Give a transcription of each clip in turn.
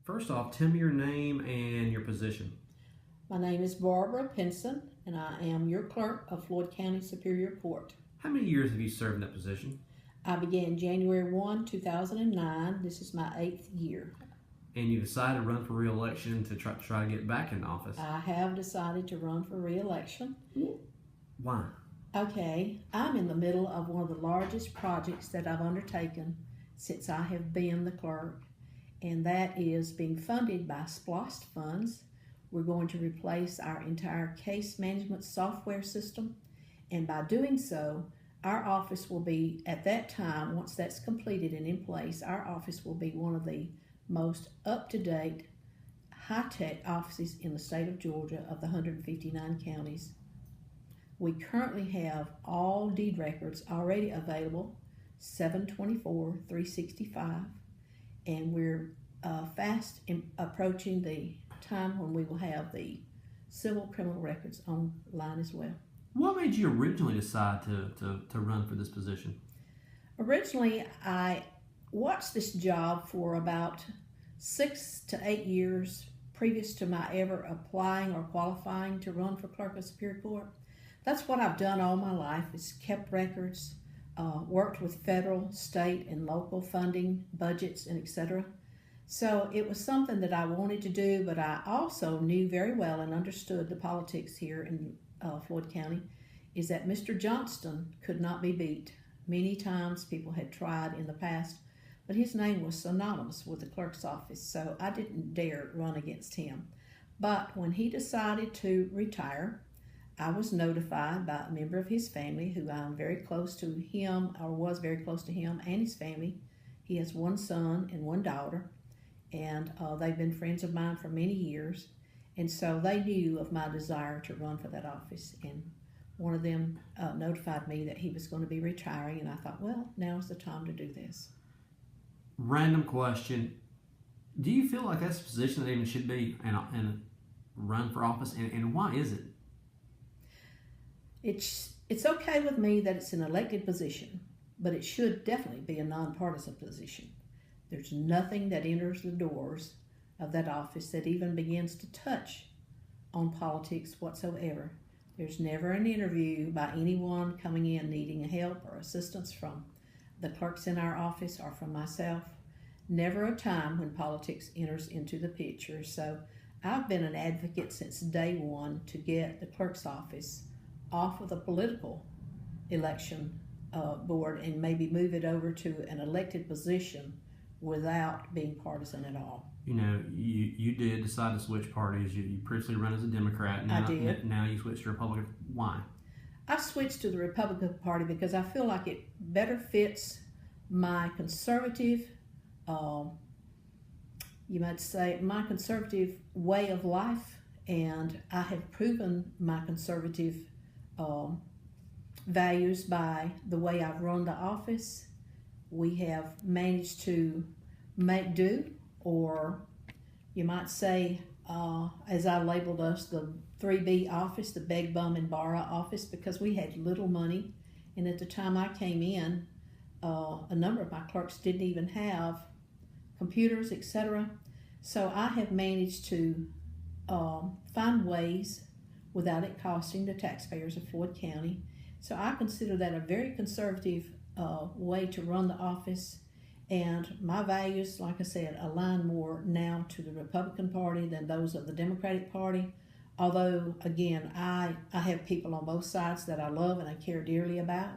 First off, tell me your name and your position. My name is Barbara Penson, and I am your clerk of Floyd County Superior Court. How many years have you served in that position? I began January 1, 2009. This is my 8th year. And you decided to run for re-election to try to get back in office. I have decided to run for re-election. Why? Okay, I'm in the middle of one of the largest projects that I've undertaken since I have been the clerk, and that is being funded by SPLOST funds. We're going to replace our entire case management software system, and by doing so, our office will be, at that time, once that's completed and in place, our office will be one of the most up-to-date, high-tech offices in the state of Georgia of the 159 counties. We currently have all deed records already available, 7/24, 365, and we're fast approaching the time when we will have the civil criminal records online as well. What made you originally decide to run for this position? Originally, I watched this job for about 6 to 8 years previous to my ever applying or qualifying to run for clerk of Superior Court. That's what I've done all my life, is kept records, worked with federal, state, and local funding, budgets, and etc. So it was something that I wanted to do, but I also knew very well and understood the politics here in Floyd County, is that Mr. Johnston could not be beat. Many times people had tried in the past, but his name was synonymous with the clerk's office, so I didn't dare run against him. But when he decided to retire, I was notified by a member of his family, who I'm very close to him, or was very close to him and his family. He has one son and one daughter, and they've been friends of mine for many years, and so they knew of my desire to run for that office, and one of them notified me that he was going to be retiring, and I thought, well, now's the time to do this. Random question. Do you feel like that's a position that even should be and run for office, and why is it? It's okay with me that it's an elected position, but it should definitely be a nonpartisan position. There's nothing that enters the doors of that office that even begins to touch on politics whatsoever. There's never an interview by anyone coming in needing help or assistance from the clerks in our office or from myself. Never a time when politics enters into the picture. So I've been an advocate since day one to get the clerk's office off of the political election board and maybe move it over to an elected position without being partisan at all. You know, you did decide to switch parties. You previously ran as a Democrat. I did. Now you switched to Republican. Why? I switched to the Republican Party because I feel like it better fits my conservative, you might say, my conservative way of life, and I have proven my conservative values by the way I've run the office. We have managed to make do, or you might say, as I labeled us, the 3B office, the beg, bum, and borrow office, because we had little money, and at the time I came in, a number of my clerks didn't even have computers, etc. So I have managed to find ways without it costing the taxpayers of Floyd County. So I consider that a very conservative way to run the office, and my values, like I said, align more now to the Republican Party than those of the Democratic Party. Although, again, I have people on both sides that I love and I care dearly about.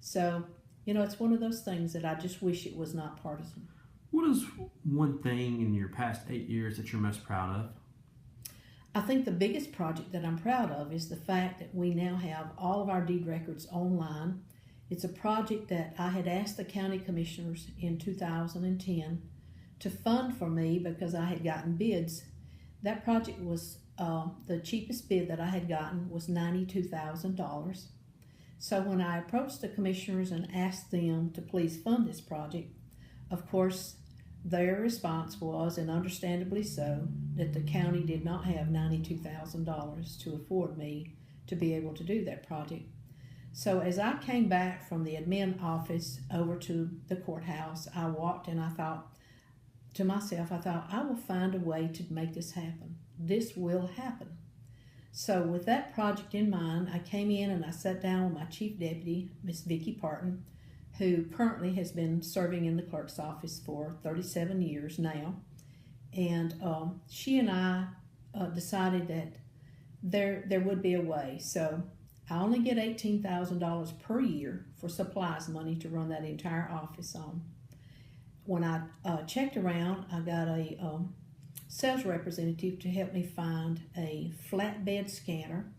So, you know, it's one of those things that I just wish it was not partisan. What is one thing in your past 8 years that you're most proud of? I think the biggest project that I'm proud of is the fact that we now have all of our deed records online. It's a project that I had asked the county commissioners in 2010 to fund for me because I had gotten bids. That project was, the cheapest bid that I had gotten was $92,000. So when I approached the commissioners and asked them to please fund this project, of course, their response was, and understandably so, that the county did not have $92,000 to afford me to be able to do that project. So as I came back from the admin office over to the courthouse, I walked and I thought, to myself, I thought, I will find a way to make this happen. This will happen. So with that project in mind, I came in and I sat down with my chief deputy, Miss Vicki Parton, who currently has been serving in the clerk's office for 37 years now. And she and I decided that there would be a way. So I only get $18,000 per year for supplies money to run that entire office on. When I checked around, I got a sales representative to help me find a flatbed scanner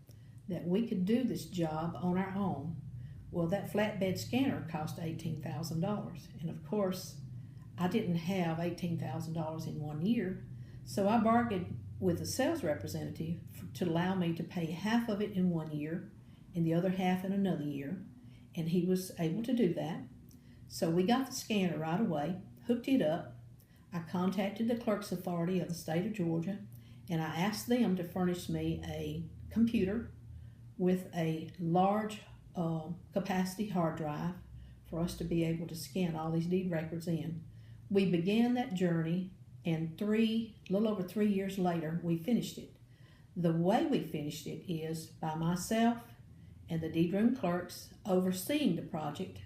that we could do this job on our own. Well, that flatbed scanner cost $18,000, and of course I didn't have $18,000 in 1 year, so I bargained with the sales representative to allow me to pay half of it in 1 year and the other half in another year, and he was able to do that. So we got the scanner right away, hooked it up. I contacted the Clerk's Authority of the state of Georgia, and I asked them to furnish me a computer with a large capacity hard drive for us to be able to scan all these deed records in. We began that journey, and a little over 3 years later, we finished it. The way we finished it is by myself and the deed room clerks overseeing the project,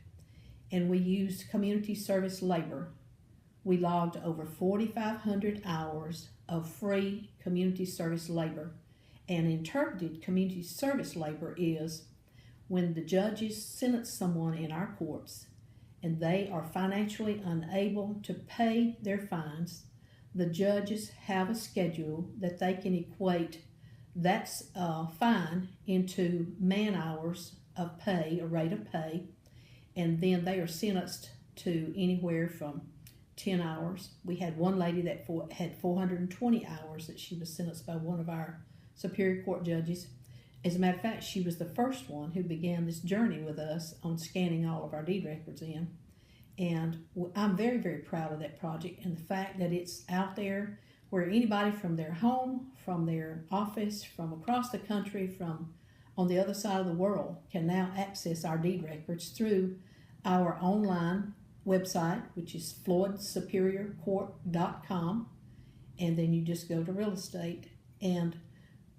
and we used community service labor. We logged over 4,500 hours of free community service labor, and interpreted community service labor is when the judges sentence someone in our courts and they are financially unable to pay their fines. The judges have a schedule that they can equate that fine into man hours of pay, a rate of pay, and then they are sentenced to anywhere from 10 hours. We had one lady that had 420 hours that she was sentenced by one of our Superior Court judges. As a matter of fact, she was the first one who began this journey with us on scanning all of our deed records in. And I'm very, very proud of that project and the fact that it's out there where anybody from their home, from their office, from across the country, from on the other side of the world can now access our deed records through our online website, which is floydsuperiorcourt.com, and then you just go to real estate. And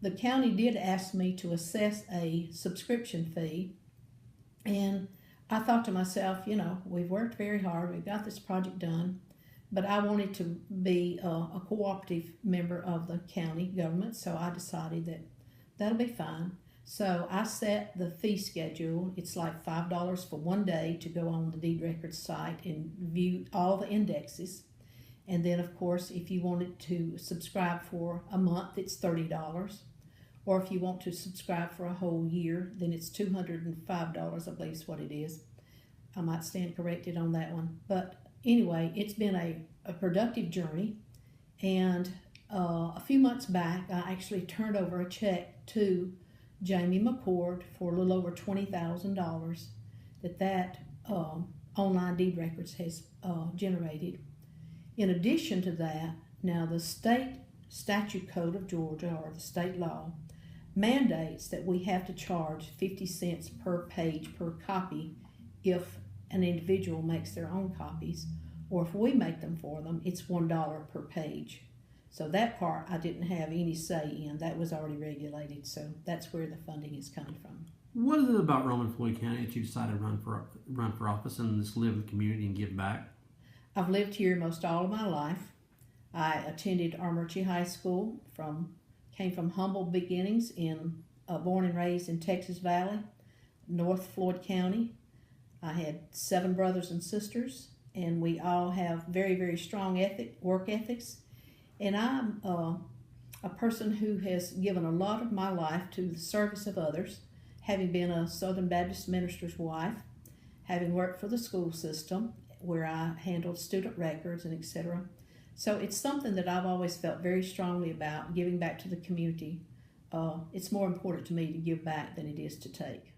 the county did ask me to assess a subscription fee, and I thought to myself, we've worked very hard, we've got this project done, but I wanted to be a cooperative member of the county government, so I decided that that'll be fine. So I set the fee schedule. It's like $5 for 1 day to go on the deed records site and view all the indexes. And then, of course, if you wanted to subscribe for a month, it's $30. Or if you want to subscribe for a whole year, then it's $205, I believe is what it is. I might stand corrected on that one. But anyway, it's been a productive journey. And a few months back, I actually turned over a check to Jamie McCord for a little over $20,000 that online deed records has generated. In addition to that, now the state statute code of Georgia, or the state law, mandates that we have to charge 50 cents per page per copy if an individual makes their own copies, or if we make them for them, it's $1 per page. So that part I didn't have any say in. That was already regulated, so that's where the funding is coming from. What is it about Rome and Floyd County that you decided to run for office and just live in the community and give back? I've lived here most all of my life. I attended Armurchie High School, came from humble beginnings, born and raised in Texas Valley, North Floyd County. I had 7 brothers and sisters, and we all have very, very strong work ethics. And I'm a person who has given a lot of my life to the service of others, having been a Southern Baptist minister's wife, having worked for the school system where I handled student records and etc. So it's something that I've always felt very strongly about, giving back to the community. It's more important to me to give back than it is to take.